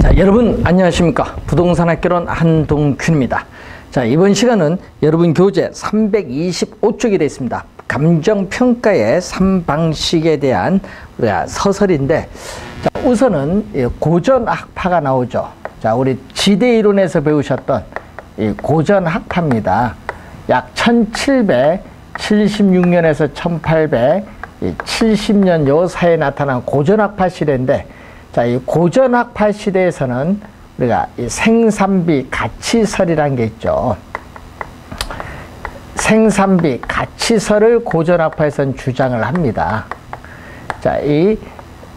자, 여러분 안녕하십니까? 부동산 학개론 한동균입니다. 자, 이번 시간은 여러분 교재 325쪽이 되어 있습니다. 감정평가의 3방식에 대한 우리가 서설인데, 자, 우선은 고전학파가 나오죠. 자, 우리 지대이론에서 배우셨던 이 고전학파입니다. 약 1776년에서 1870년 요 사이에 나타난 고전학파 시대인데, 자, 이 고전학파 시대에서는 우리가 이 생산비 가치설이라는 게 있죠. 생산비 가치설을 고전학파에서는 주장을 합니다. 자, 이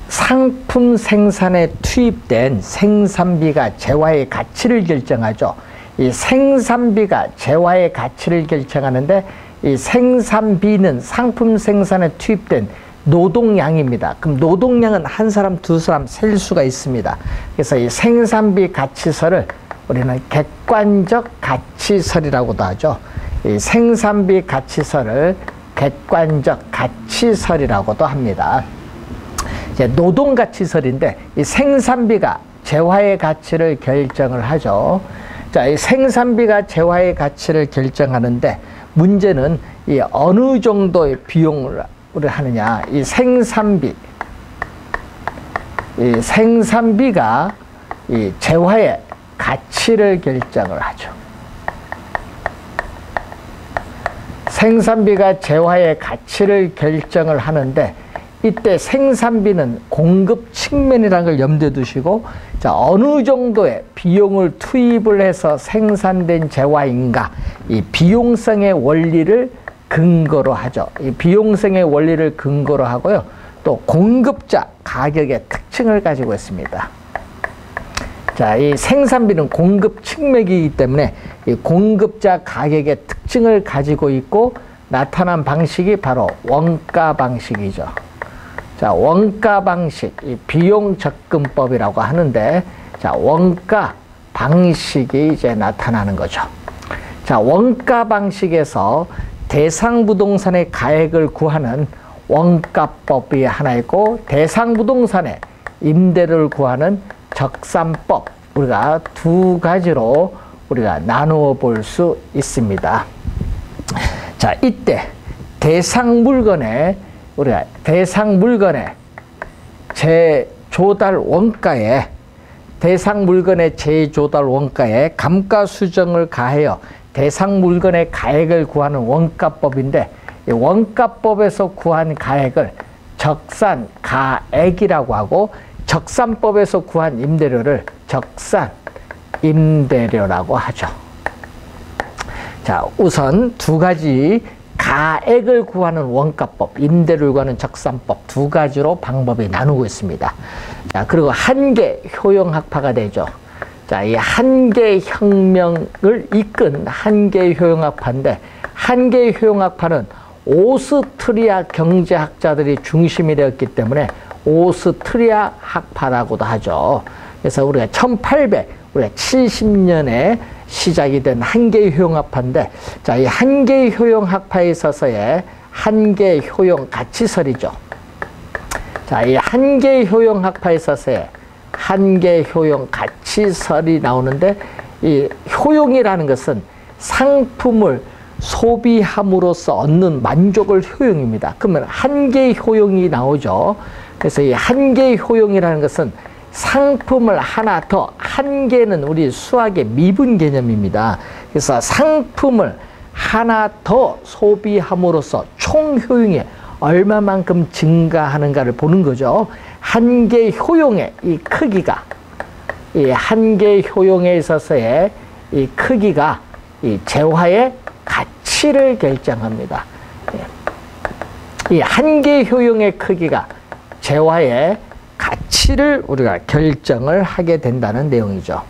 상품 생산에 투입된 생산비가 재화의 가치를 결정하죠. 이 생산비가 재화의 가치를 결정하는데, 이 생산비는 상품 생산에 투입된 노동량입니다. 그럼 노동량은 한 사람, 두 사람 셀 수가 있습니다. 그래서 이 생산비 가치설을 우리는 객관적 가치설이라고도 하죠. 이 생산비 가치설을 객관적 가치설이라고도 합니다. 이제 노동 가치설인데, 이 생산비가 재화의 가치를 결정을 하죠. 자, 이 생산비가 재화의 가치를 결정하는데, 문제는 이 어느 정도의 비용을 우리 하느냐. 이 생산비가 이 재화의 가치를 결정을 하죠. 생산비가 재화의 가치를 결정을 하는데, 이때 생산비는 공급 측면이라는 걸 염두에 두시고, 자, 어느 정도의 비용을 투입을 해서 생산된 재화인가, 이 비용성의 원리를 근거로 하죠. 이 비용성의 원리를 근거로 하고요. 또 공급자 가격의 특징을 가지고 있습니다. 자, 이 생산비는 공급 측면이기 때문에 이 공급자 가격의 특징을 가지고 있고, 나타난 방식이 바로 원가 방식이죠. 자, 원가 방식, 이 비용 접근법이라고 하는데, 자, 원가 방식이 이제 나타나는 거죠. 자, 원가 방식에서 대상 부동산의 가액을 구하는 원가법이 하나 있고, 대상 부동산의 임대료를 구하는 적산법, 우리가 두 가지로 우리가 나누어 볼 수 있습니다. 자, 이때 대상 물건의 재조달 원가에, 대상 물건의 재조달 원가에 감가수정을 가하여 대상 물건의 가액을 구하는 원가법인데, 이 원가법에서 구한 가액을 적산 가액이라고 하고, 적산법에서 구한 임대료를 적산 임대료라고 하죠. 자, 우선 두 가지 가액을 구하는 원가법, 임대료를 구하는 적산법, 두 가지로 방법이 나누고 있습니다. 자, 그리고 한계 효용학파가 되죠. 자, 이 한계 혁명을 이끈 한계 효용학파인데, 한계 효용학파는 오스트리아 경제학자들이 중심이 되었기 때문에 오스트리아 학파라고도 하죠. 그래서 우리가 1870년에 시작이 된 한계 효용학파인데, 자, 이 한계 효용학파에 있어서의 한계 효용 가치설이죠. 자, 이 한계 효용학파에 있어서의 한계 효용 가치설이 나오는데, 이 효용이라는 것은 상품을 소비함으로써 얻는 만족을 효용입니다. 그러면 한계 효용이 나오죠. 그래서 이 한계 효용이라는 것은 상품을 하나 더, 한계는 우리 수학의 미분 개념입니다. 그래서 상품을 하나 더 소비함으로써 총 효용이 얼마만큼 증가하는가를 보는 거죠. 한계 효용의 이 크기가, 이 한계 효용에 있어서의 이 크기가 이 재화의 가치를 결정합니다. 이 한계 효용의 크기가 재화의 가치를 우리가 결정을 하게 된다는 내용이죠.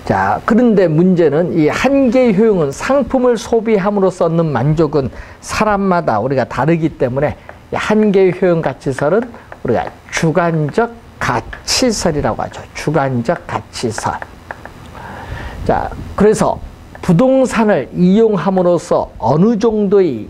자, 그런데 문제는 이 한계 효용은 상품을 소비함으로써 얻는 만족은 사람마다 우리가 다르기 때문에, 이 한계 효용 가치설은 우리가 주관적 가치설이라고 하죠. 주관적 가치설. 자, 그래서 부동산을 이용함으로써 어느 정도의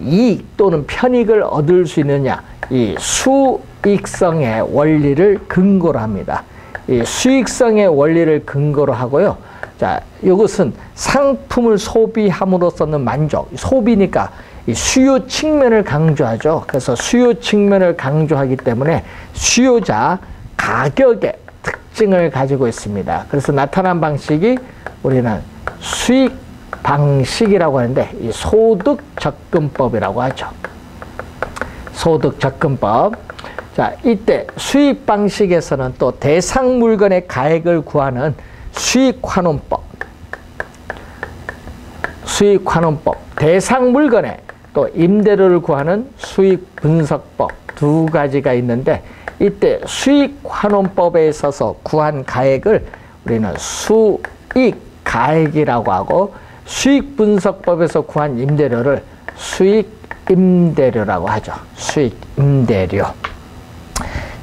이익 또는 편익을 얻을 수 있느냐, 이 수익성의 원리를 근거로 합니다. 이 수익성의 원리를 근거로 하고요. 자, 이것은 상품을 소비함으로써는 만족, 소비니까 이 수요 측면을 강조하죠. 그래서 수요 측면을 강조하기 때문에 수요자 가격의 특징을 가지고 있습니다. 그래서 나타난 방식이 우리는 수익 방식이라고 하는데 이 소득 접근법이라고 하죠. 소득 접근법. 자, 이때 수익 방식에서는 또 대상 물건의 가액을 구하는 수익환원법, 수익환원법, 대상 물건에 또 임대료를 구하는 수익 분석법 두 가지가 있는데, 이때 수익환원법에 있어서 구한 가액을 우리는 수익 가액이라고 하고, 수익 분석법에서 구한 임대료를 수익 임대료라고 하죠. 수익 임대료.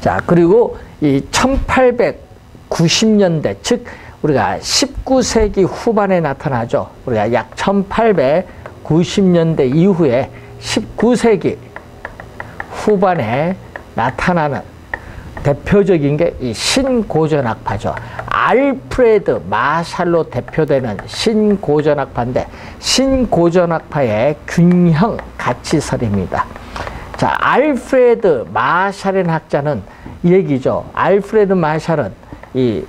자, 그리고 이 1890년대, 즉 우리가 19세기 후반에 나타나죠. 우리가 약 1890년대 이후에 19세기 후반에 나타나는 대표적인 게 이 신고전학파죠. 알프레드 마샬로 대표되는 신고전학파인데, 신고전학파의 균형 가치설입니다. 자, 알프레드 마샬이라는 학자는 이 얘기죠. 알프레드 마샬은 이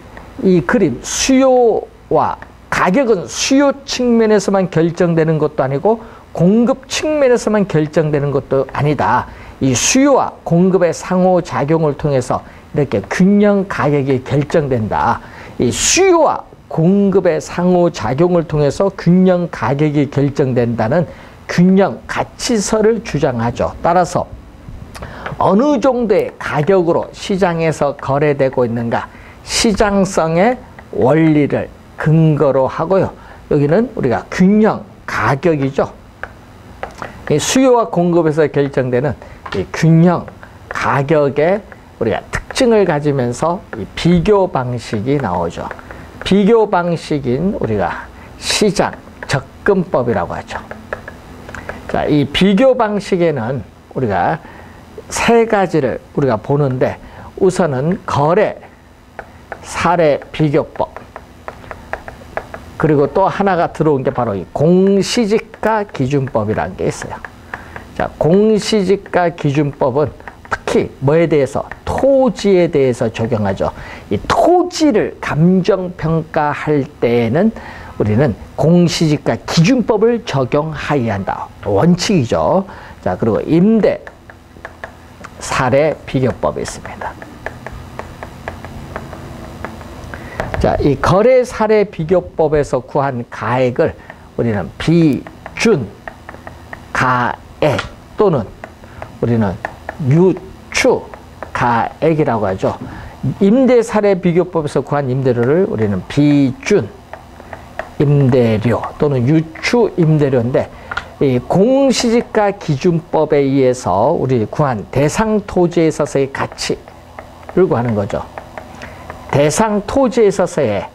그림, 수요와 가격은 수요 측면에서만 결정되는 것도 아니고 공급 측면에서만 결정되는 것도 아니다. 이 수요와 공급의 상호작용을 통해서 이렇게 균형 가격이 결정된다. 이 수요와 공급의 상호작용을 통해서 균형 가격이 결정된다는 균형 가치설을 주장하죠. 따라서 어느 정도의 가격으로 시장에서 거래되고 있는가, 시장성의 원리를 근거로 하고요. 여기는 우리가 균형 가격이죠. 이 수요와 공급에서 결정되는 이 균형 가격의 우리가 특징을 가지면서 이 비교 방식이 나오죠. 비교 방식인 우리가 시장 접근법이라고 하죠. 자, 이 비교 방식에는 우리가 세 가지를 우리가 보는데, 우선은 거래 사례 비교법, 그리고 또 하나가 들어온 게 바로 이 공시지가 기준법이라는 게 있어요. 자, 공시지가 기준법은 특히 뭐에 대해서? 토지에 대해서 적용하죠. 이 토지를 감정평가할 때에는 우리는 공시지가 기준법을 적용하여야 한다. 원칙이죠. 자, 그리고 임대 사례 비교법이 있습니다. 자, 이 거래 사례 비교법에서 구한 가액을 우리는 비준 가액 또는 우리는 유추 가액이라고 하죠. 임대 사례 비교법에서 구한 임대료를 우리는 비준 임대료 또는 유추 임대료인데, 이 공시지가 기준법에 의해서 우리 구한 대상 토지에 있어서의 가치를 구하는 거죠. 대상 토지에 있어서의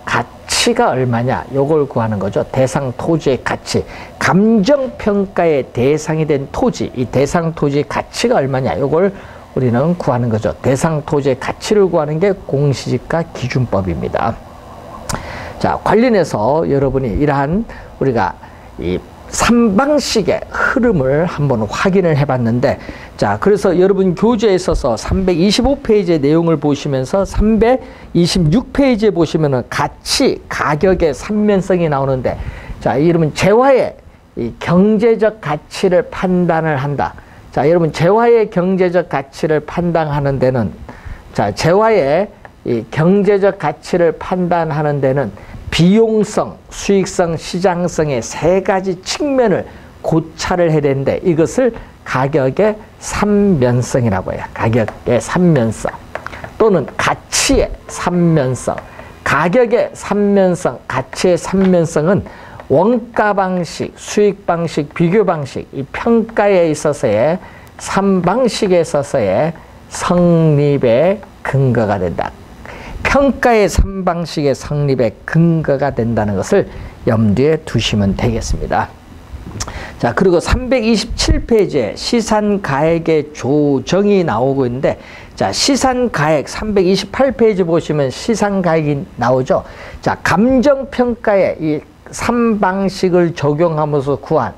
가치가 얼마냐, 요걸 구하는 거죠. 대상 토지의 가치, 감정평가의 대상이 된 토지, 이 대상 토지의 가치가 얼마냐, 요걸 우리는 구하는 거죠. 대상 토지의 가치를 구하는 게 공시지가 기준법입니다. 자, 관련해서 여러분이 이러한 우리가 이 3방식의 흐름을 한번 확인을 해봤는데, 자, 그래서 여러분 교재에 있어서 325페이지의 내용을 보시면서 326페이지에 보시면은 가치, 가격의 삼면성이 나오는데, 자, 여러분 재화의 이 경제적 가치를 판단을 한다. 자, 여러분 재화의 경제적 가치를 판단하는 데는, 자, 재화의 이 경제적 가치를 판단하는 데는 비용성, 수익성, 시장성의 세 가지 측면을 고찰을 해야 되는데, 이것을 가격의 삼면성이라고 해요. 가격의 삼면성 또는 가치의 삼면성. 가격의 삼면성, 가치의 삼면성은 원가 방식, 수익 방식, 비교 방식, 이 평가에 있어서의 3방식에 있어서의 성립의 근거가 된다. 평가의 3방식의 성립의 근거가 된다는 것을 염두에 두시면 되겠습니다. 자, 그리고 327페이지에 시산가액의 조정이 나오고 있는데, 자, 시산가액 328페이지 보시면 시산가액이 나오죠. 자, 감정평가에 이 3방식을 적용하면서 구한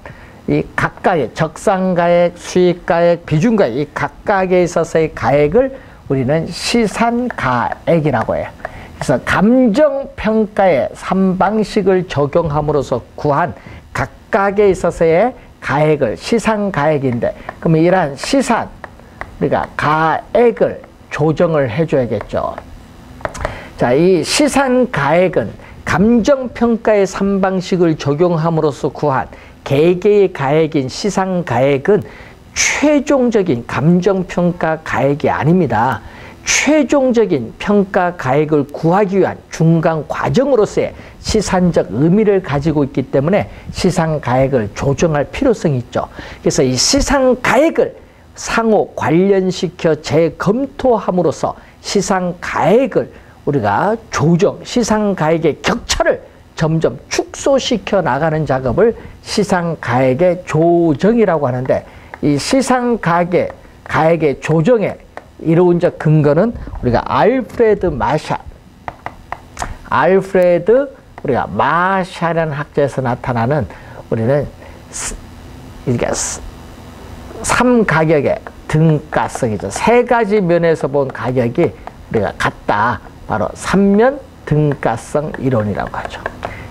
이 각각의 적산가액, 수익가액, 비중가액, 이 각각에 있어서의 가액을 우리는 시산가액이라고 해요. 그래서 감정평가에 3방식을 적용함으로써 구한 각각에 있어서의 가액을 시산가액인데, 그러면 이러한 시산, 우리가 가액을 조정을 해줘야겠죠. 자, 이 시산가액은 감정평가의 3방식을 적용함으로써 구한 개개의 가액인 시산가액은 최종적인 감정평가 가액이 아닙니다. 최종적인 평가 가액을 구하기 위한 중간 과정으로서의 시산적 의미를 가지고 있기 때문에 시산가액을 조정할 필요성이 있죠. 그래서 이 시산가액을 상호 관련시켜 재검토함으로써 시산가액을 우리가 조정, 시산가액의 격차를 점점 축소시켜 나가는 작업을 시산가액의 조정이라고 하는데, 이 시산가액의 조정의 이론적 근거는 우리가 우리가 마샬이라는 학자에서 나타나는 우리는 이게 3가격의 등가성이죠. 세 가지 면에서 본 가격이 우리가 같다. 바로 3면 등가성 이론이라고 하죠.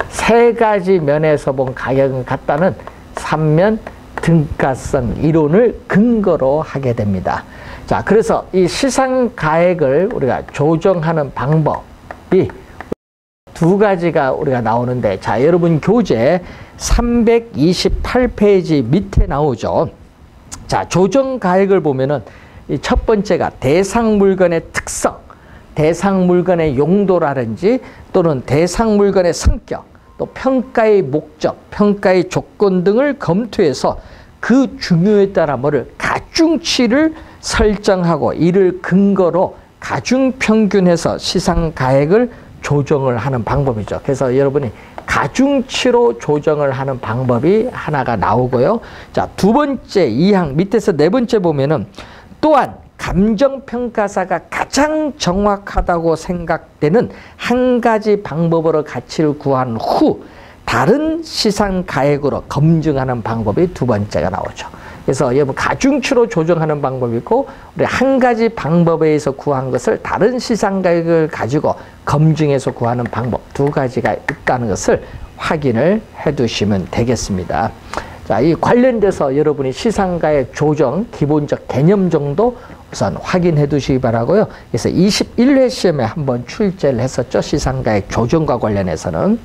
세 가지 면에서 본 가격은 같다는 3면 등가성 이론을 근거로 하게 됩니다. 자, 그래서 이 시산가액을 우리가 조정하는 방법이 두 가지가 우리가 나오는데, 자, 여러분 교재 328페이지 밑에 나오죠. 자, 조정가액을 보면은 이 첫 번째가 대상 물건의 특성, 대상 물건의 용도라든지 또는 대상 물건의 성격, 또 평가의 목적, 평가의 조건 등을 검토해서 그 중요에 따라 뭐를 가중치를 설정하고 이를 근거로 가중평균해서 시산가액을 조정을 하는 방법이죠. 그래서 여러분이 가중치로 조정을 하는 방법이 하나가 나오고요. 자, 두 번째 2항 밑에서 네 번째 보면은 또한 감정평가사가 가장 정확하다고 생각되는 한 가지 방법으로 가치를 구한 후 다른 시산가액으로 검증하는 방법이 두 번째가 나오죠. 그래서 여러분 가중치로 조정하는 방법이 있고, 우리 한 가지 방법에 의해서 구한 것을 다른 시산가액을 가지고 검증해서 구하는 방법 두 가지가 있다는 것을 확인을 해 두시면 되겠습니다. 자, 이 관련돼서 여러분이 시산가액 조정 기본적 개념 정도 우선 확인해 두시기 바라고요. 그래서 21회 시험에 한번 출제를 했었죠. 시산가액 조정과 관련해서는.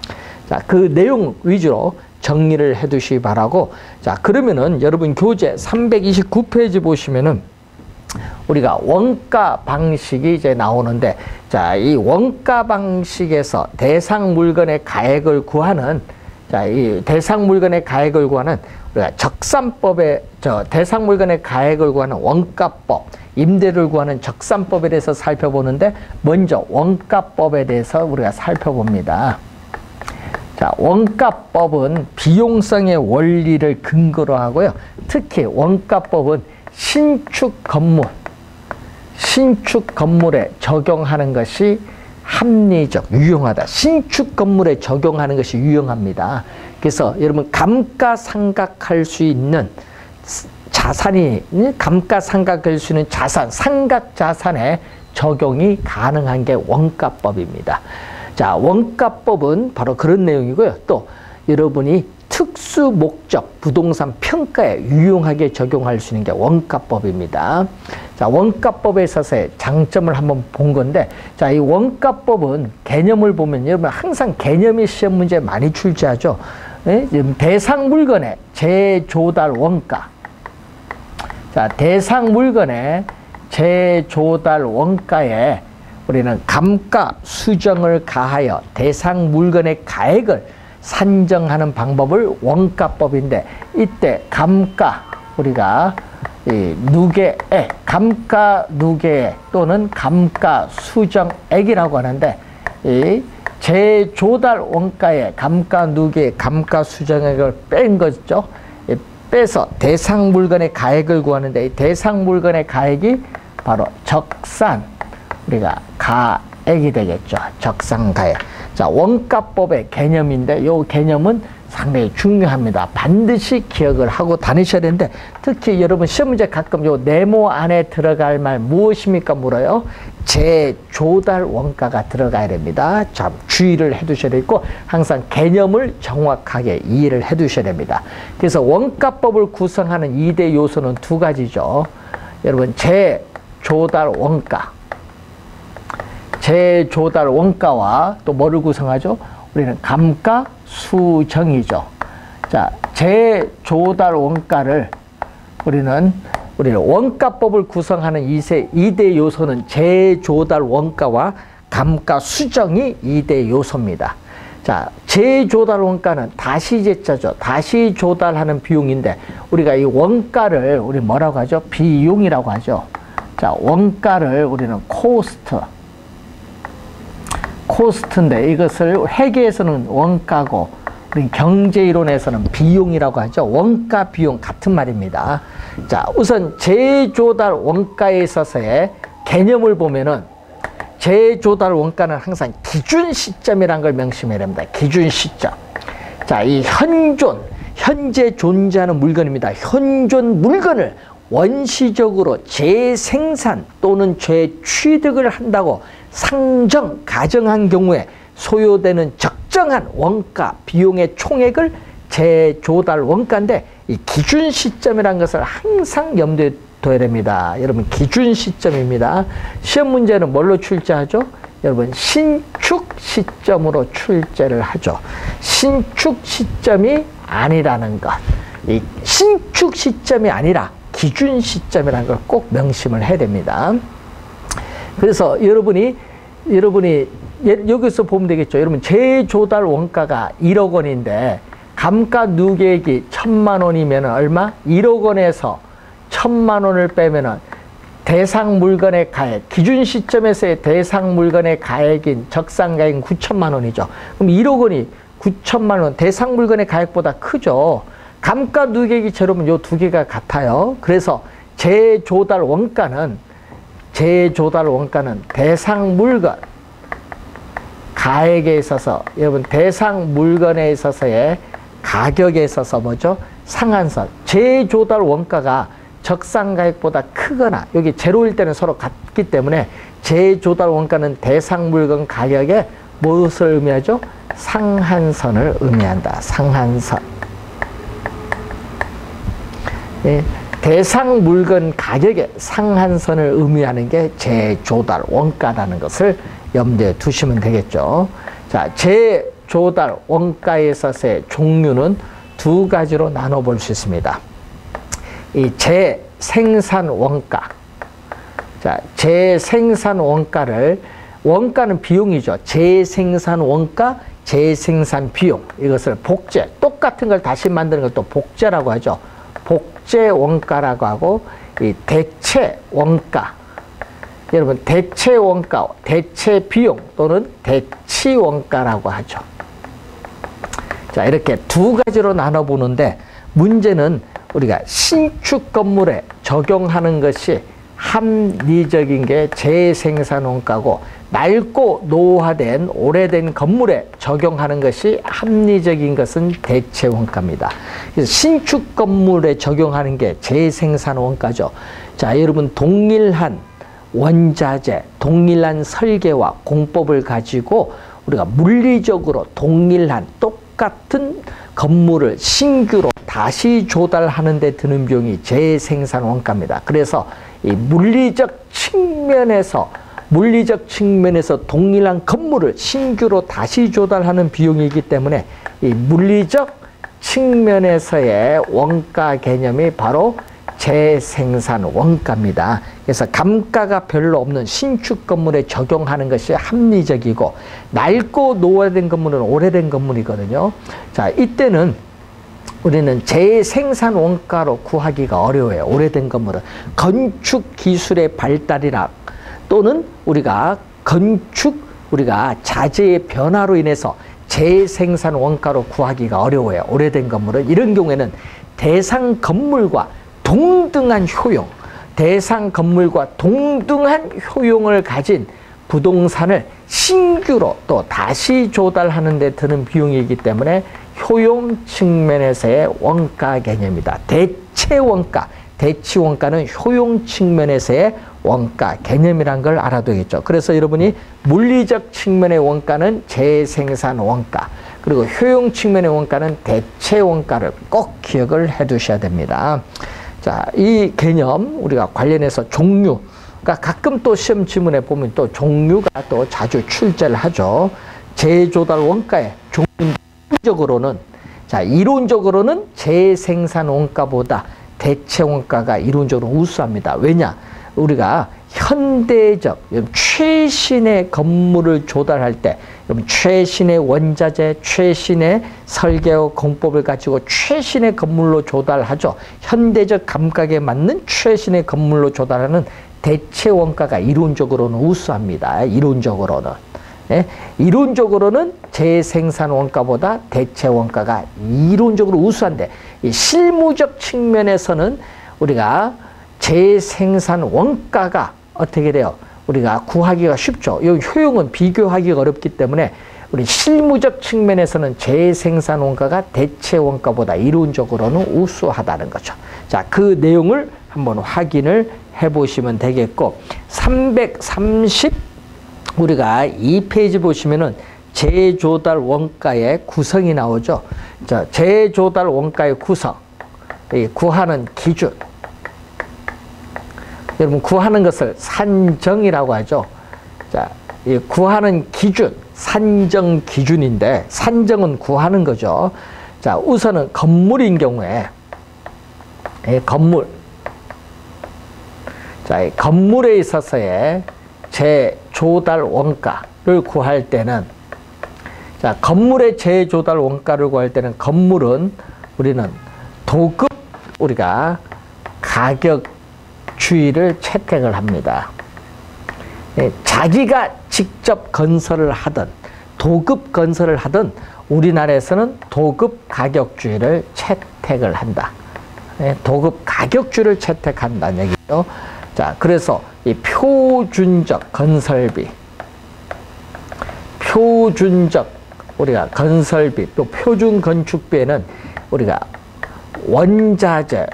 자, 그 내용 위주로 정리를 해 두시기 바라고. 자, 그러면은 여러분 교재 329페이지 보시면은 우리가 원가 방식이 이제 나오는데, 자, 이 원가 방식에서 대상 물건의 가액을 구하는, 자, 이 대상 물건의 가액을 구하는 우리가 적산법의 대상 물건의 가액을 구하는 원가법, 임대를 구하는 적산법에 대해서 살펴보는데, 먼저 원가법에 대해서 우리가 살펴봅니다. 자, 원가법은 비용성의 원리를 근거로 하고요. 특히 원가법은 신축 건물에 적용하는 것이 합리적, 유용하다. 신축 건물에 적용하는 것이 유용합니다. 그래서 여러분 감가상각할 수 있는 자산이, 감가상각할 수 있는 자산, 상각자산에 적용이 가능한 게 원가법입니다. 자, 원가법은 바로 그런 내용이고요. 또 여러분이 특수 목적 부동산 평가에 유용하게 적용할 수 있는 게 원가법입니다. 자, 원가법에 있어서의 장점을 한번 본 건데, 자, 이 원가법은 개념을 보면 여러분 항상 개념이 시험 문제에 많이 출제하죠. 예? 대상 물건의 재조달 원가. 자, 대상 물건의 재조달 원가에 우리는 감가 수정을 가하여 대상 물건의 가액을 산정하는 방법을 원가법인데, 이때 감가, 우리가 이 누계액, 감가 누계액 또는 감가 수정액이라고 하는데, 이 재조달 원가에 감가 누계액, 감가 수정액을 뺀 거죠. 빼서 대상 물건의 가액을 구하는데, 이 대상 물건의 가액이 바로 적산, 우리가 가액이 되겠죠. 적산 가액. 자, 원가법의 개념인데, 이 개념은 상당히 중요합니다. 반드시 기억을 하고 다니셔야 되는데, 특히 여러분 시험 문제 가끔 요 네모 안에 들어갈 말 무엇입니까 물어요. 재조달 원가가 들어가야 됩니다. 참 주의를 해 두셔야 되고, 항상 개념을 정확하게 이해를 해 두셔야 됩니다. 그래서 원가법을 구성하는 2대 요소는 두 가지죠. 여러분, 재조달 원가. 재조달 원가와 또 뭐를 구성하죠? 우리는 감가수정이죠. 자, 재조달 원가를 우리는 원가법을 구성하는 2대 요소는 재조달 원가와 감가수정이 2대 요소입니다. 자, 재조달 원가는 다시제자죠. 다시 조달하는 비용인데, 우리가 이 원가를 우리 뭐라고 하죠? 비용이라고 하죠. 자, 원가를 우리는 코스트인데, 이것을 회계에서는 원가고 우리 경제이론에서는 비용이라고 하죠. 원가 비용 같은 말입니다. 자, 우선 재조달 원가에 있어서의 개념을 보면은, 재조달 원가는 항상 기준 시점이라는 걸 명심해야 됩니다. 기준 시점. 자, 이 현재 존재하는 물건입니다. 현존 물건을 원시적으로 재생산 또는 재취득을 한다고 가정한 경우에 소요되는 적정한 원가 비용의 총액을 재조달 원가인데, 이 기준 시점이라는 것을 항상 염두에 둬야 됩니다. 여러분, 기준 시점입니다. 시험 문제는 뭘로 출제하죠? 여러분, 신축 시점으로 출제를 하죠. 신축 시점이 아니라는 것. 이 신축 시점이 아니라 기준 시점이라는 걸 꼭 명심을 해야 됩니다. 그래서 여러분이 여기서 보면 되겠죠. 여러분, 재조달 원가가 1억 원인데 감가 누계액이 1,000만 원이면 얼마? 1억 원에서 1,000만 원을 빼면은 대상 물건의 가액, 기준 시점에서의 대상 물건의 가액인 적산가액은 9천만 원이죠. 그럼 1억 원이 9천만 원, 대상 물건의 가액보다 크죠. 감가 누계액이 제로면 요 두 개가 같아요. 그래서 재조달 원가는 대상 물건 가액에 있어서, 여러분, 대상 물건에 있어서의 가격에 있어서 뭐죠? 상한선. 재조달 원가가 적산가액보다 크거나, 여기 제로일 때는 서로 같기 때문에 재조달 원가는 대상 물건 가격에 무엇을 의미하죠? 상한선을 의미한다. 상한선. 예, 대상 물건 가격의 상한선을 의미하는 게 재조달 원가라는 것을 염두에 두시면 되겠죠. 자, 재조달 원가에 있어서의 종류는 두 가지로 나눠볼 수 있습니다. 이 재생산 원가. 자, 재생산 원가는 비용이죠. 재생산 원가, 재생산 비용. 이것을 복제, 똑같은 걸 다시 만드는 것도 복제라고 하죠. 복제 원가라고 하고, 이 대체 원가. 여러분, 대체 원가, 대체 비용 또는 대치 원가라고 하죠. 자, 이렇게 두 가지로 나눠보는데, 문제는 우리가 신축 건물에 적용하는 것이 합리적인 게 재생산 원가고, 낡고 노화된 오래된 건물에 적용하는 것이 합리적인 것은 대체 원가입니다. 그래서 신축 건물에 적용하는 게 재생산 원가죠. 자, 여러분, 동일한 원자재, 동일한 설계와 공법을 가지고 우리가 물리적으로 동일한 똑같은 건물을 신규로 다시 조달하는 데 드는 비용이 재생산 원가입니다. 그래서 이 물리적 측면에서 동일한 건물을 신규로 다시 조달하는 비용이기 때문에 이 물리적 측면에서의 원가 개념이 바로 재생산 원가입니다. 그래서 감가가 별로 없는 신축 건물에 적용하는 것이 합리적이고, 낡고 노화된 건물은 오래된 건물이거든요. 자, 이때는 우리는 재생산 원가로 구하기가 어려워요. 오래된 건물은 건축 기술의 발달이나 또는 우리가 자재의 변화로 인해서 재생산 원가로 구하기가 어려워요. 오래된 건물은. 이런 경우에는 대상 건물과 동등한 효용, 대상 건물과 동등한 효용을 가진 부동산을 신규로 또 다시 조달하는 데 드는 비용이기 때문에 효용 측면에서의 원가 개념이다. 대체 원가, 대치 원가는 효용 측면에서의 원가 개념이란 걸 알아두겠죠. 그래서 여러분이 물리적 측면의 원가는 재생산 원가, 그리고 효용 측면의 원가는 대체 원가를 꼭 기억을 해 두셔야 됩니다. 자, 이 개념 우리가 관련해서 종류, 그러니까 가끔 또 시험 지문에 보면 또 종류가 또 자주 출제를 하죠. 재조달 원가의 종류적으로는, 자, 이론적으로는 재생산 원가보다 대체 원가가 이론적으로 우수합니다. 왜냐? 우리가 현대적 최신의 건물을 조달할 때 최신의 원자재, 최신의 설계와 공법을 가지고 최신의 건물로 조달하죠. 현대적 감각에 맞는 최신의 건물로 조달하는 대체 원가가 이론적으로는 우수합니다. 이론적으로는. 예? 이론적으로는 재생산 원가보다 대체 원가가 이론적으로 우수한데, 이 실무적 측면에서는 우리가 재생산 원가가 어떻게 돼요? 우리가 구하기가 쉽죠. 이 효용은 비교하기가 어렵기 때문에 우리 실무적 측면에서는 재생산 원가가 대체 원가보다 이론적으로는 우수하다는 거죠. 자, 그 내용을 한번 확인을 해보시면 되겠고, 330 우리가 이 페이지 보시면은 재조달 원가의 구성이 나오죠. 자, 재조달 원가의 구성, 이 구하는 기준. 여러분, 구하는 것을 산정이라고 하죠. 자, 이 구하는 기준, 산정 기준인데, 산정은 구하는 거죠. 자, 우선은 건물인 경우에, 건물. 자, 이 건물에 있어서의 재조달 원가를 구할 때는, 자, 건물의 재조달 원가를 구할 때는 건물은 우리는 도급 우리가 가격 주의를 채택을 합니다. 자기가 직접 건설을 하든 도급 건설을 하든 우리나라에서는 도급 가격주의를 채택을 한다. 도급 가격주의를 채택한다는 얘기죠. 자, 그래서 이 표준적 건설비, 표준적 우리가 건설비, 또 표준 건축비에는 우리가 원자재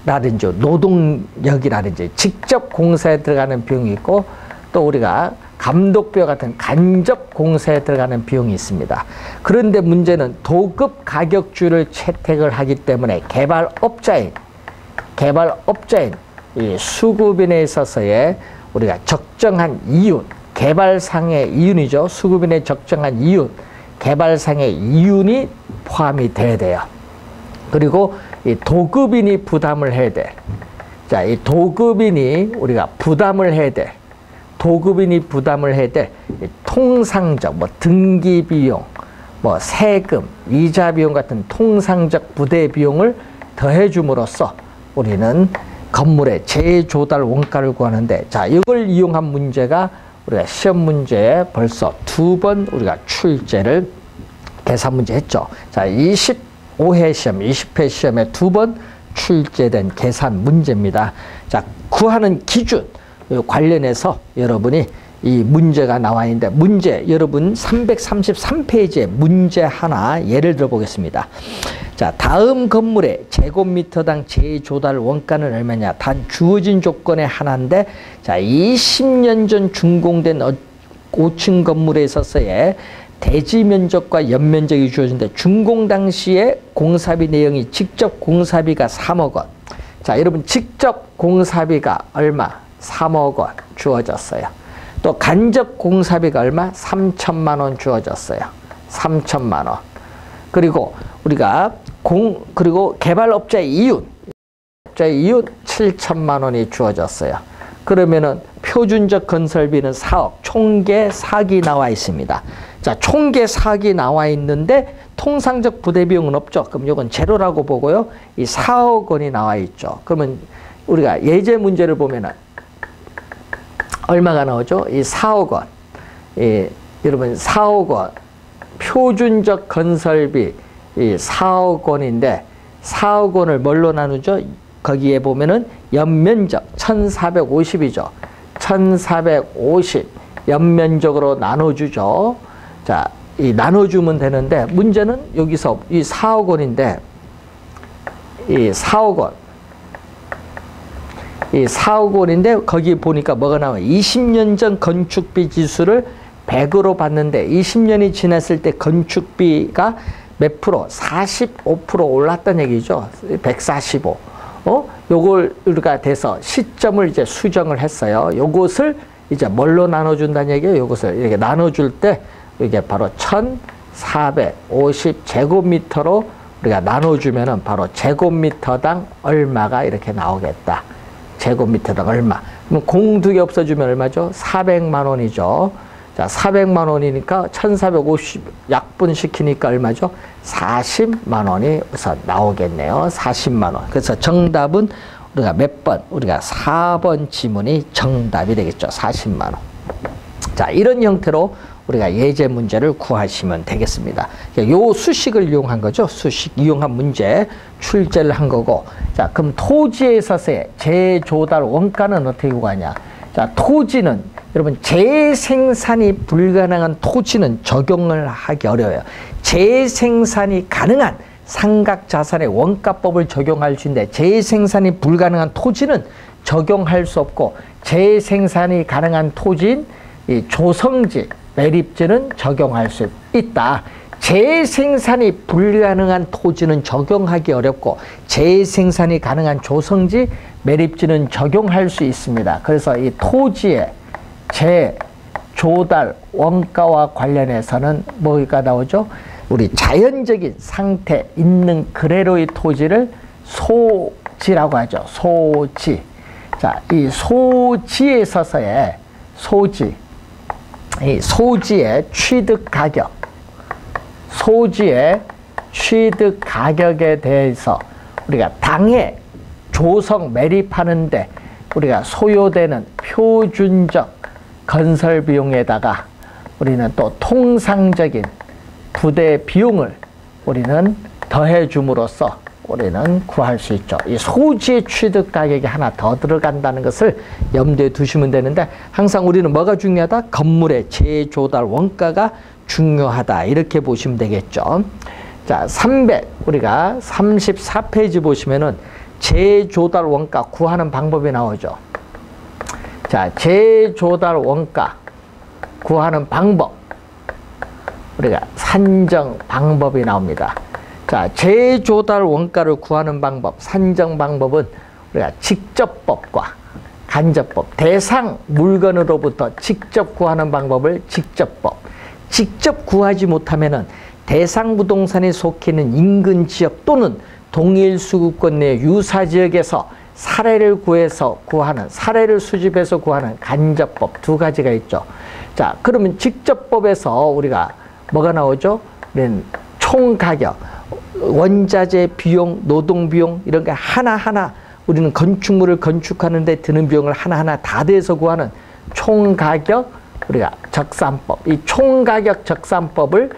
라든지 노동력이라든지 직접 공사에 들어가는 비용이 있고, 또 우리가 감독비와 같은 간접 공사에 들어가는 비용이 있습니다. 그런데 문제는 도급 가격주를 채택을 하기 때문에 개발업자인 이 수급인에 있어서의 우리가 적정한 이윤, 개발상의 이윤이죠. 수급인의 적정한 이윤, 개발상의 이윤이 포함이 돼야 돼요. 그리고 이 도급인이 부담을 해야 돼. 자, 이 도급인이 우리가 부담을 해야 돼. 도급인이 부담을 해야 돼. 통상적, 등기 비용, 세금, 이자 비용 같은 통상적 부대 비용을 더해줌으로써 우리는 건물의 재조달 원가를 구하는데, 자, 이걸 이용한 문제가 우리가 시험 문제에 벌써 2번 우리가 출제를 계산 문제 했죠. 자, 25회 시험, 20회 시험에 2번 출제된 계산 문제입니다. 자, 구하는 기준 관련해서 여러분이 이 문제가 나와 있는데, 문제 여러분 333페이지에 문제 하나 예를 들어 보겠습니다. 자, 다음 건물의 제곱미터당 재조달 원가는 얼마냐? 단 주어진 조건의 하나인데, 자, 20년 전 준공된 5층 건물에 있어서의 대지 면적과 연면적이 주어진데, 준공 당시에 공사비 내용이 직접 공사비가 3억 원. 자, 여러분 직접 공사비가 얼마? 3억 원 주어졌어요. 또 간접 공사비가 얼마? 3천만 원 주어졌어요. 3천만 원. 그리고 우리가 그리고 개발업자의 이윤 7천만 원이 주어졌어요. 그러면은 표준적 건설비는 4억, 총계 4기 나와 있습니다. 자, 총계 4기 나와 있는데 통상적 부대 비용은 없죠. 그럼 이건 제로라고 보고요. 이 4억 원이 나와 있죠. 그러면 우리가 예제 문제를 보면은 얼마가 나오죠? 이 4억 원. 여러분 4억 원. 표준적 건설비 이 4억 원인데 4억 원을 뭘로 나누죠? 거기에 보면은 연면적 1450이죠. 1450 연면적으로 나눠주죠. 자, 이 나눠주면 되는데 문제는 여기서 이 4억 원인데 이 4억 원. 이 4억 원인데 거기 보니까 뭐가 나와요? 20년 전 건축비 지수를 100으로 봤는데 20년이 지났을 때 건축비가 몇 프로? 45% 올랐다는 얘기죠. 145. 요걸 우리가 돼서 시점을 이제 수정을 했어요. 요것을 이제 뭘로 나눠준다는 얘기예요. 요것을 이렇게 나눠줄 때 이게 바로 1450 제곱미터로 우리가 나눠주면은 바로 제곱미터당 얼마가 이렇게 나오겠다. 제곱미터당 얼마. 그럼 공 두 개 없어주면 얼마죠? 400만 원이죠. 자, 400만 원이니까 1450 약분시키니까 얼마죠? 40만 원이 우선 나오겠네요. 40만 원. 그래서 정답은 우리가 몇 번? 우리가 4번 지문이 정답이 되겠죠. 40만 원. 자, 이런 형태로 우리가 예제 문제를 구하시면 되겠습니다. 요 수식을 이용한 거죠. 수식 이용한 문제 출제를 한 거고. 자, 그럼 토지에 있어서의 재조달 원가는 어떻게 구하냐? 자, 토지는 여러분 재생산이 불가능한 토지는 적용을 하기 어려워요. 재생산이 가능한 상각자산의 원가법을 적용할 수 있는데 재생산이 불가능한 토지는 적용할 수 없고 재생산이 가능한 토지인 이 조성지, 매립지는 적용할 수 있다. 재생산이 불가능한 토지는 적용하기 어렵고 재생산이 가능한 조성지, 매립지는 적용할 수 있습니다. 그래서 이 토지의 재조달 원가와 관련해서는 뭐가 나오죠? 우리 자연적인 상태 있는 그대로의 토지를 소지라고 하죠. 소지. 자, 이 소지에 있어서의 소지. 이 소지의 취득 가격. 소지의 취득 가격에 대해서 우리가 당해 조성 매립하는데 우리가 소요되는 표준적 건설 비용에다가 우리는 또 통상적인 부대 비용을 우리는 더해 줌으로써 우리는 구할 수 있죠. 이 소지의 취득 가격이 하나 더 들어간다는 것을 염두에 두시면 되는데 항상 우리는 뭐가 중요하다? 건물의 재조달 원가가 중요하다. 이렇게 보시면 되겠죠. 자, 우리가 34페이지 보시면은 재조달 원가 구하는 방법이 나오죠. 자, 재조달 원가 구하는 방법. 우리가 산정 방법이 나옵니다. 자, 재조달 원가를 구하는 방법, 산정 방법은 우리가 직접법과 간접법, 대상 물건으로부터 직접 구하는 방법을 직접법. 직접 구하지 못하면은 대상 부동산에 속해있는 인근 지역 또는 동일 수급권 내 유사 지역에서 사례를 구해서 구하는, 사례를 수집해서 구하는 간접법 두 가지가 있죠. 자, 그러면 직접법에서 우리가 뭐가 나오죠? 총 가격, 원자재 비용, 노동 비용 이런 게 하나하나 우리는 건축물을 건축하는 데 드는 비용을 하나하나 다 대서 구하는 총 가격 우리가 적산법. 이 총 가격 적산법을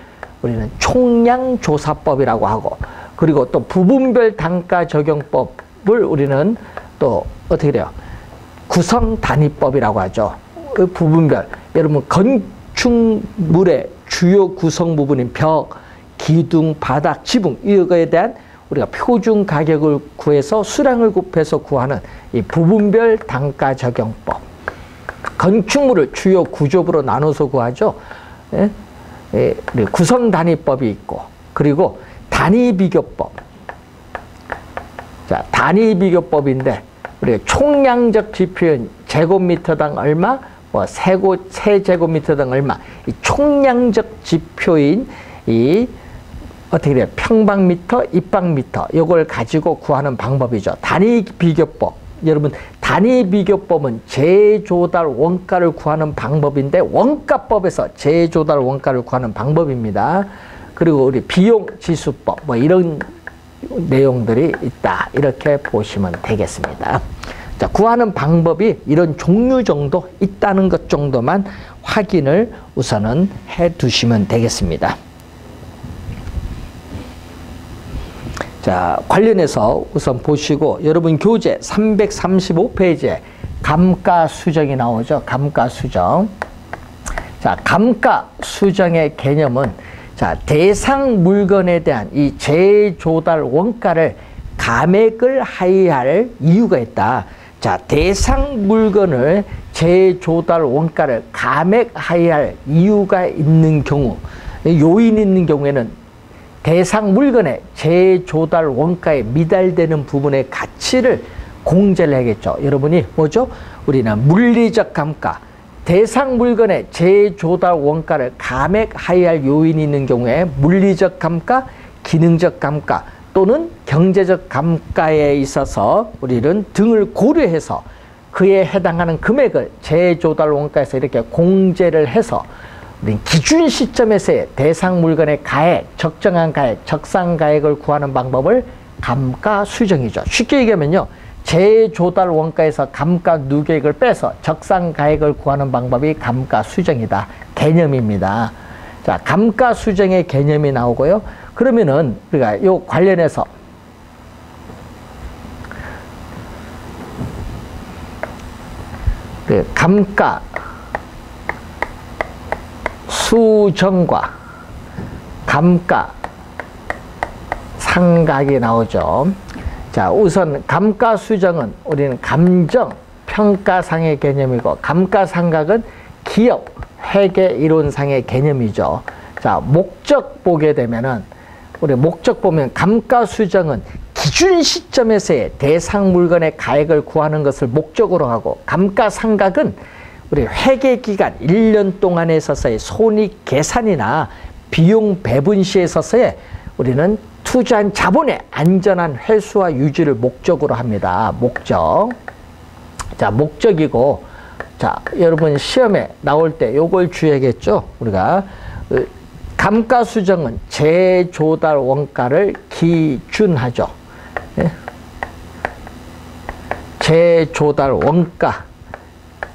우리는 총량조사법이라고 하고 그리고 또 부분별 단가 적용법을 우리는 또 어떻게 돼요? 구성단위법이라고 하죠. 그 부분별. 여러분 건축물의 주요 구성 부분인 벽, 기둥, 바닥, 지붕 이거에 대한 우리가 표준 가격을 구해서 수량을 곱해서 구하는 이 부분별 단가 적용법. 건축물을 주요 구조부로 나눠서 구하죠. 예? 예, 구성단위법이 있고 그리고 단위비교법. 자, 단위비교법인데 우리가 총량적 지표인 제곱미터당 얼마, 뭐 세제곱미터당 얼마. 이 총량적 지표인 이 어떻게 돼요? 평방미터, 입방미터 이걸 가지고 구하는 방법이죠. 단위비교법. 여러분 단위비교법은 재조달 원가를 구하는 방법인데 원가법에서 재조달 원가를 구하는 방법입니다. 그리고 우리 비용지수법 뭐 이런 내용들이 있다. 이렇게 보시면 되겠습니다. 자, 구하는 방법이 이런 종류 정도 있다는 것 정도만 확인을 우선은 해 두시면 되겠습니다. 자, 자, 관련해서 우선 보시고 여러분 교재 335페이지에 감가수정이 나오죠. 감가수정. 자, 감가수정의 개념은 자, 대상 물건에 대한 이 재조달 원가를 감액을 하여할 이유가 있다. 자, 대상 물건을 재조달 원가를 감액하여할 이유가 있는 경우, 요인이 있는 경우에는 대상 물건의 재조달 원가에 미달되는 부분의 가치를 공제를 하겠죠. 여러분이 뭐죠? 우리는 물리적 감가, 대상 물건의 재조달 원가를 감액하여할 요인이 있는 경우에 물리적 감가, 기능적 감가 또는 경제적 감가에 있어서 우리는 등을 고려해서 그에 해당하는 금액을 재조달 원가에서 이렇게 공제를 해서 우리는 기준 시점에서의 대상 물건의 가액, 적정한 가액, 적상 가액을 구하는 방법을 감가수정이죠. 쉽게 얘기하면요, 재조달 원가에서 감가 누계액을 빼서 적상 가액을 구하는 방법이 감가수정이다. 개념입니다. 자, 감가수정의 개념이 나오고요. 그러면은 우리가 요 관련해서 감가 수정과 감가 상각이 나오죠. 자, 우선 감가수정은 우리는 감정 평가상의 개념이고 감가상각은 기업 회계 이론상의 개념이죠. 자, 목적 보게 되면은 우리 목적 보면 감가수정은 기준 시점에서의 대상 물건의 가액을 구하는 것을 목적으로 하고 감가상각은 우리 회계기간 1년 동안에 있어서의 손익 계산이나 비용 배분 시에 있어서의 우리는 투자한 자본의 안전한 회수와 유지를 목적으로 합니다. 목적. 자, 목적이고, 자, 여러분 시험에 나올 때 요걸 주의하겠죠? 우리가 감가수정은 재조달 원가를 기준하죠. 예? 재조달 원가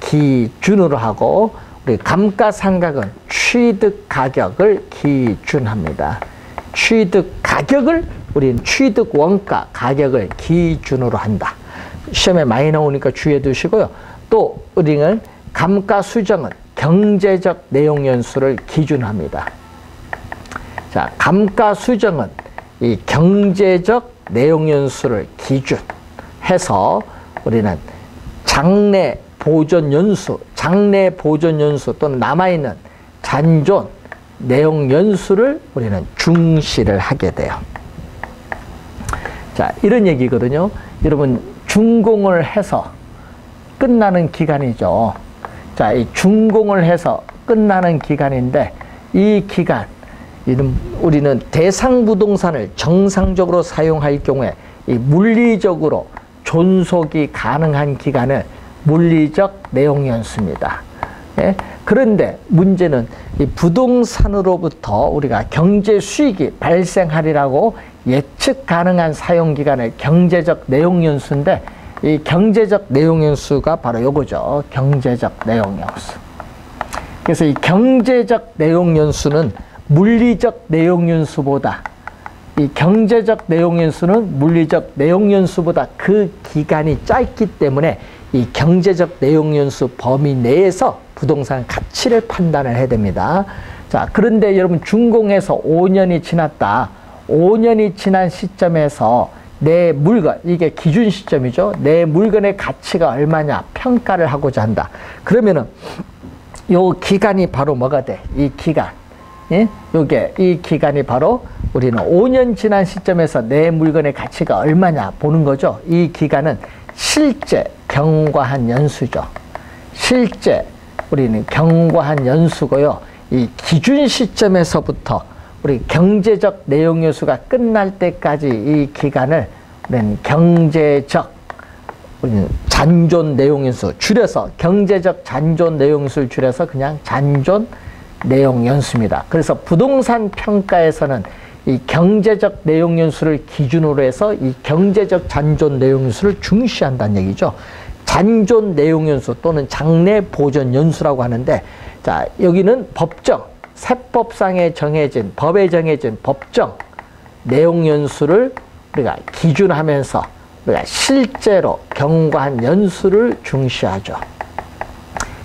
기준으로 하고 우리 감가상각은 취득 가격을 기준합니다. 취득 가격을 우리는 취득 원가 가격을 기준으로 한다. 시험에 많이 나오니까 주의해 두시고요. 또 우리는 감가수정은 경제적 내용 연수를 기준합니다. 자, 감가수정은 이 경제적 내용 연수를 기준해서 우리는 장래 보존 연수, 장래 보존 연수 또는 남아있는 잔존 내용 연수를 우리는 중시를 하게 돼요. 자, 이런 얘기거든요. 여러분, 준공을 해서 끝나는 기간이죠. 자, 이 준공을 해서 끝나는 기간인데 이 기간, 우리는 대상 부동산을 정상적으로 사용할 경우에 이 물리적으로 존속이 가능한 기간을 물리적 내용 연수입니다. 예? 그런데 문제는 이 부동산으로부터 우리가 경제 수익이 발생하리라고 예측 가능한 사용 기간을 경제적 내용 연수인데 이 경제적 내용 연수가 바로 요거죠. 경제적 내용 연수. 그래서 이 경제적 내용 연수는 물리적 내용 연수보다 이 경제적 내용 연수는 물리적 내용 연수보다 그 기간이 짧기 때문에 이 경제적 내용 연수 범위 내에서 부동산 가치를 판단을 해야 됩니다. 자, 그런데 여러분 준공해서 5년이 지났다. 5년이 지난 시점에서 내 물건, 이게 기준 시점이죠. 내 물건의 가치가 얼마냐 평가를 하고자 한다. 그러면은 요 기간이 바로 뭐가 돼? 이 기간. 예? 요게 이 기간이 바로 우리는 5년 지난 시점에서 내 물건의 가치가 얼마냐 보는 거죠. 이 기간은 실제 경과한 연수죠. 실제 우리는 경과한 연수고요. 이 기준 시점에서부터 우리 경제적 내용 연수가 끝날 때까지 이 기간을 우리는 경제적 우리는 잔존 내용 연수 줄여서 경제적 잔존 내용 연수를 줄여서 그냥 잔존 내용 연수입니다. 그래서 부동산 평가에서는 이 경제적 내용 연수를 기준으로 해서 이 경제적 잔존 내용 연수를 중시한다는 얘기죠. 잔존 내용 연수 또는 장래 보존 연수라고 하는데, 자, 여기는 법정, 세법상에 정해진, 법에 정해진 법정 내용 연수를 우리가 기준하면서 우리가 실제로 경관연수를 중시하죠.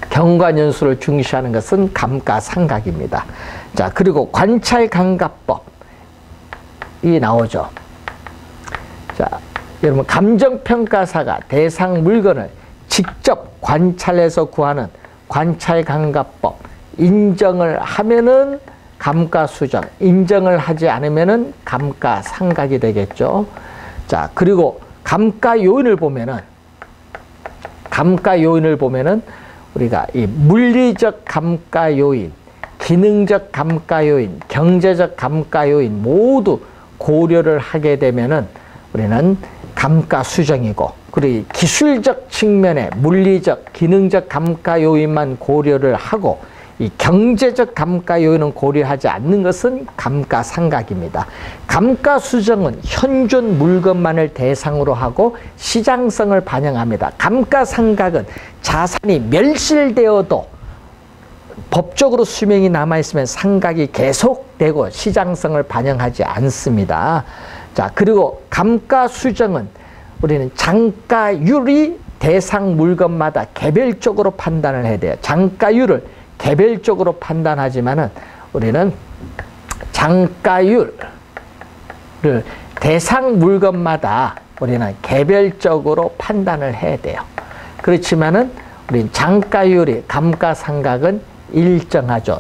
경관연수를 중시하는 것은 감가상각입니다. 자, 그리고 관찰감가법이 나오죠. 자, 여러분 감정평가사가 대상 물건을 직접 관찰해서 구하는 관찰감가법 인정을 하면은 감가수정, 인정을 하지 않으면은 감가상각이 되겠죠. 자, 그리고 감가요인을 보면은 우리가 이 물리적 감가요인, 기능적 감가요인, 경제적 감가요인 모두 고려를 하게 되면은 우리는 감가수정이고, 그리고 기술적 측면에 물리적, 기능적 감가요인만 고려를 하고 이 경제적 감가요인은 고려하지 않는 것은 감가상각입니다. 감가수정은 현존 물건만을 대상으로 하고 시장성을 반영합니다. 감가상각은 자산이 멸실되어도 법적으로 수명이 남아있으면 상각이 계속되고 시장성을 반영하지 않습니다. 자, 그리고 감가수정은 우리는 장가율이 대상 물건마다 개별적으로 판단을 해야 돼요. 장가율을 개별적으로 판단하지만은 우리는 장가율을 대상 물건마다 우리는 개별적으로 판단을 해야 돼요. 그렇지만은 우리 장가율이 감가상각은 일정하죠.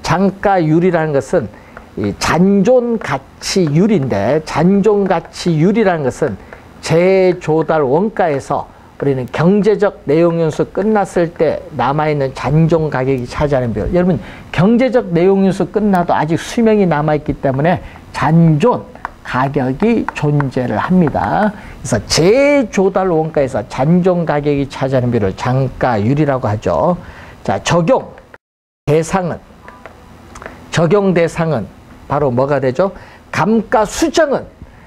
장가율이라는 것은 이 잔존가치율인데, 잔존가치율이라는 것은 재조달 원가에서 우리는 경제적 내용연수 끝났을 때 남아있는 잔존 가격이 차지하는 비율. 여러분, 경제적 내용연수 끝나도 아직 수명이 남아있기 때문에 잔존 가격이 존재를 합니다. 그래서 재조달 원가에서 잔존 가격이 차지하는 비율을 장가율이라고 하죠. 자, 적용 대상은 바로 뭐가 되죠? 감가수정은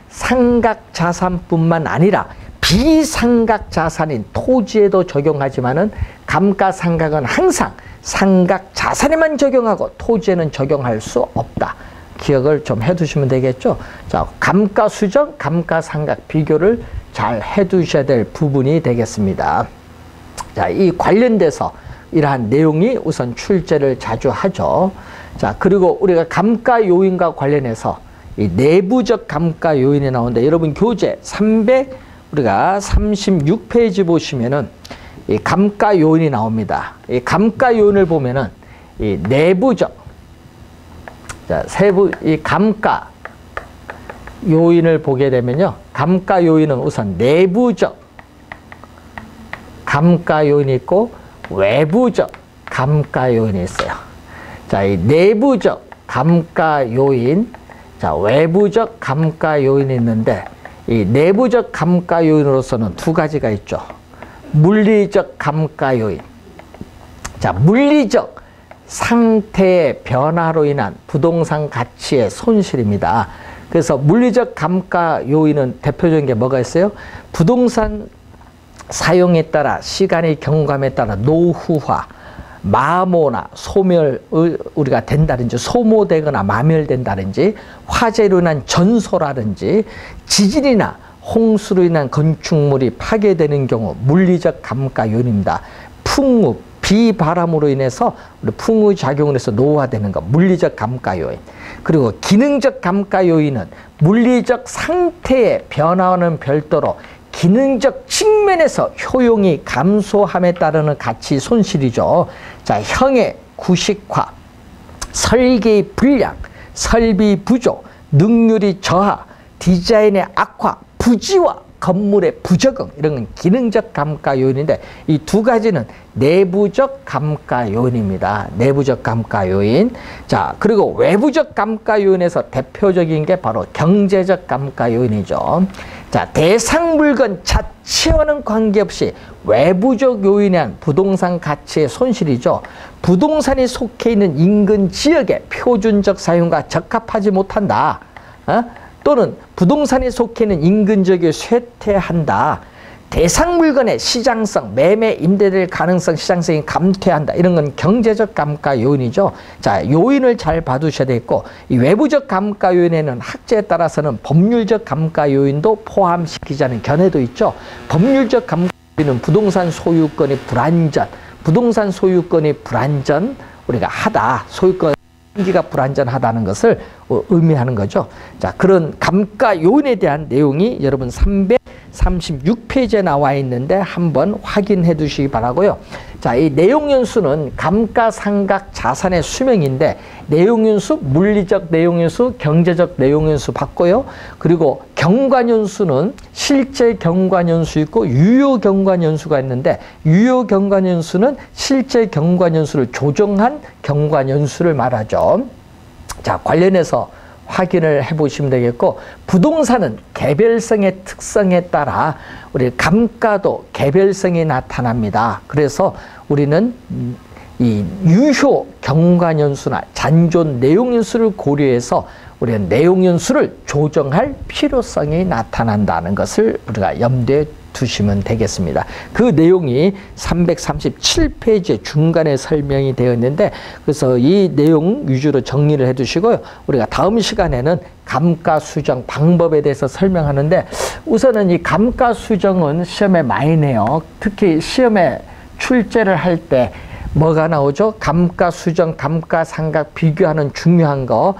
상각자산뿐만 아니라 비상각자산인 토지에도 적용하지만은 감가상각은 항상 상각자산에만 적용하고 토지에는 적용할 수 없다. 기억을 좀 해두시면 되겠죠. 자, 감가수정, 감가상각 비교를 잘 해두셔야 될 부분이 되겠습니다. 자, 이 관련돼서 이러한 내용이 우선 출제를 자주 하죠. 자, 그리고 우리가 감가요인과 관련해서 이 내부적 감가요인이 나오는데, 여러분 교재 우리가 36페이지 보시면은 이 감가요인이 나옵니다. 이 감가요인을 보면은 이 내부적, 자, 이 감가요인을 보게 되면요. 감가요인은 우선 내부적 감가요인이 있고 외부적 감가요인이 있어요. 자, 이 내부적 감가요인, 자, 외부적 감가요인이 있는데, 이 내부적 감가요인으로서는 두 가지가 있죠. 물리적 감가요인. 자, 물리적 상태의 변화로 인한 부동산 가치의 손실입니다. 그래서 물리적 감가요인은 대표적인 게 뭐가 있어요? 부동산 사용에 따라, 시간의 경감에 따라 노후화, 마모나 소멸 우리가 된다든지, 소모되거나 마멸된다든지, 화재로 인한 전소라든지, 지진이나 홍수로 인한 건축물이 파괴되는 경우 물리적 감가요인입니다. 풍우, 비바람으로 인해서 풍의 작용을 해서 노화되는 것, 물리적 감가요인. 그리고 기능적 감가요인은 물리적 상태의 변화와는 별도로 기능적 측면에서 효용이 감소함에 따르는 가치 손실이죠. 자, 형의 구식화, 설계의 불량, 설비 부족, 능률이 저하, 디자인의 악화, 부지와 건물의 부적응, 이런 건 기능적 감가요인인데, 이 두 가지는 내부적 감가요인입니다. 내부적 감가요인. 자, 그리고 외부적 감가요인에서 대표적인 게 바로 경제적 감가요인이죠. 자, 대상 물건 자체와는 관계없이 외부적 요인에 의한 부동산 가치의 손실이죠. 부동산이 속해 있는 인근 지역의 표준적 사용과 적합하지 못한다. 또는 부동산이 속해 있는 인근 지역에 쇠퇴한다. 대상 물건의 시장성, 매매 임대될 가능성, 시장성이 감퇴한다. 이런 건 경제적 감가 요인이죠. 자, 요인을 잘 봐두셔야 되겠고, 이 외부적 감가 요인에는 학제에 따라서는 법률적 감가 요인도 포함시키자는 견해도 있죠. 법률적 감가 요인은 부동산 소유권이 불안전, 부동산 소유권이 불안전, 우리가 하다, 소유권 기가 불안전하다는 것을 의미하는 거죠. 자, 그런 감가 요인에 대한 내용이 여러분 336페이지에 나와 있는데 한번 확인해 두시기 바라고요. 자, 이 내용연수는 감가상각 자산의 수명인데 내용연수, 물리적 내용연수, 경제적 내용연수 받고요. 그리고 경관연수는 실제 경관연수 있고 유효 경관연수가 있는데 유효 경관연수는 실제 경관연수를 조정한 경관연수를 말하죠. 자, 관련해서 확인을 해보시면 되겠고, 부동산은 개별성의 특성에 따라 우리 감가도 개별성이 나타납니다. 그래서 우리는 이 유효 경관연수나 잔존 내용연수를 고려해서 우리는 내용연수를 조정할 필요성이 나타난다는 것을 우리가 염두에 두시면 되겠습니다. 그 내용이 337페이지의 중간에 설명이 되어 있는데, 그래서 이 내용 위주로 정리를 해 두시고요. 우리가 다음 시간에는 감가 수정 방법에 대해서 설명하는데, 우선은 이 감가 수정은 시험에 많이 내요. 특히 시험에 출제를 할 때 뭐가 나오죠? 감가 수정, 감가 상각 비교하는 중요한 거,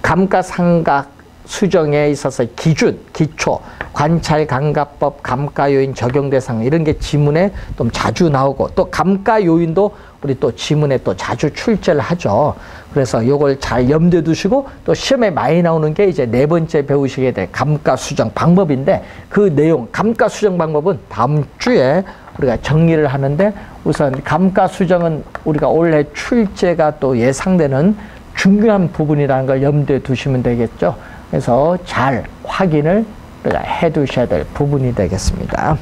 감가 상각 수정에 있어서 기준, 기초, 관찰감가법, 감가요인 적용대상 이런 게 지문에 좀 자주 나오고, 또 감가요인도 우리 또 지문에 또 자주 출제를 하죠. 그래서 요걸 잘 염두에 두시고, 또 시험에 많이 나오는 게 이제 네 번째 배우시게 될 감가수정 방법인데, 그 내용, 감가수정 방법은 다음 주에 우리가 정리를 하는데, 우선 감가수정은 우리가 올해 출제가 또 예상되는 중요한 부분이라는 걸 염두에 두시면 되겠죠. 그래서 잘 확인을 해 두셔야 될 부분이 되겠습니다.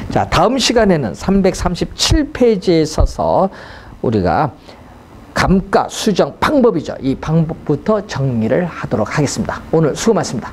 자, 다음 시간에는 337페이지에 있어서 우리가 감가 수정 방법이죠. 이 방법부터 정리를 하도록 하겠습니다. 오늘 수고 많습니다.